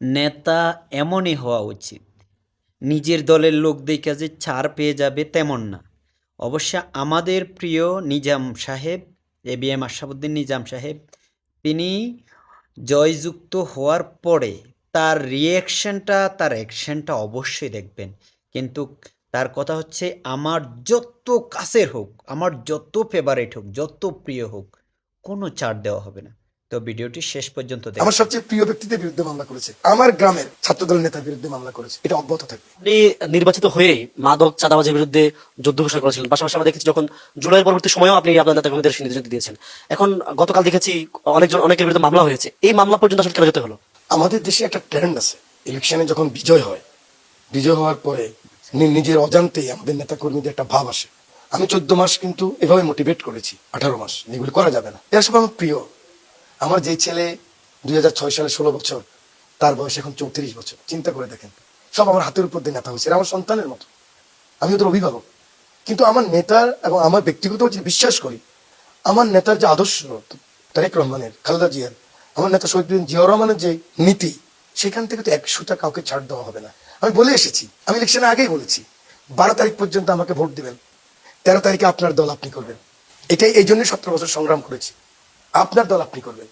নেতা এমনই হওয়া উচিত। নিজের দলের লোক দেইখা যে ছাড় পেয়ে যাবে তেমন না। অবশ্য আমাদের প্রিয় নিজাম সাহেব, এবিএম আশরাফুদ্দিন নিজাম সাহেব, তিনি জয়যুক্ত হওয়ার পরে তার রিঅ্যাকশনটা, তার অ্যাকশনটা অবশ্যই দেখবেন। কিন্তু তার কথা হচ্ছে, আমার যত কাছের হোক, আমার যত ফেভারিট হোক, যত প্রিয় হোক, কোনো ছাড় দেওয়া হবে না। তো ভিডিওটি শেষ পর্যন্ত আমার দেখবেন। সবচেয়ে প্রিয় ব্যক্তিদের বিরুদ্ধে মামলা করেছে, আমার গ্রামের ছাত্রদলের নেতার বিরুদ্ধে মামলা করেছে, এটা অব্যাহত থাকবে। আপনি নির্বাচিত হয়ে মাদক চাঁদাবাজির বিরুদ্ধে যুদ্ধ ঘোষণা করেছিলেন, পাশাপাশি আমরা দেখেছি যখন জুলাইয়ের পরবর্তী সময়েও আপনি আপনার নেতা কর্মীদের নির্দেশনা দিয়েছেন। এখন গতকাল দেখেছি অনেকের বিরুদ্ধে মামলা হয়েছে, এই মামলা পর্যন্ত আসলে কেন যেতে হলো? আমাদের দেশে একটা ট্রেন্ড আছে, ইলেকশনে যখন বিজয় হয়, বিজয় হওয়ার পরে নিজের অজান্তেই আমাদের নেতা কর্মীদের একটা ভাব আসে। আমি 14 মাস কিন্তু এভাবে মোটিভেট করেছি, 18 মাস, এগুলি করা যাবে না। এরা সব আমার প্রিয়। আমার যেই ছেলে 2006 সালে 16 বছর, তার বয়স এখন 34 বছর, চিন্তা করে দেখেন। সব আমার হাতের উপর দিয়ে নেতা হয়েছে, এরা আমার সন্তানের মতো, আমি ওদের অভিভাবক। কিন্তু আমার নেতার এবং আমার ব্যক্তিগত যে বিশ্বাস করি, আমার নেতার যে আদর্শ, তারেক রহমানের, খালেদা জিয়ার, আমার নেতা শহীদ জিয়াউর রহমানের যে নীতি, সেখান থেকে তো 100টা কাউকে ছাড় দেওয়া হবে না। আমি বলে এসেছি, আমি ইলেকশনে আগেই বলেছি 12 তারিখ পর্যন্ত আমাকে ভোট দিবেন, 13 তারিখে আপনার দল আপনি করবেন। এটাই এই জন্যই 17 বছর সংগ্রাম করেছি, আপনার দল আপনি করবেন।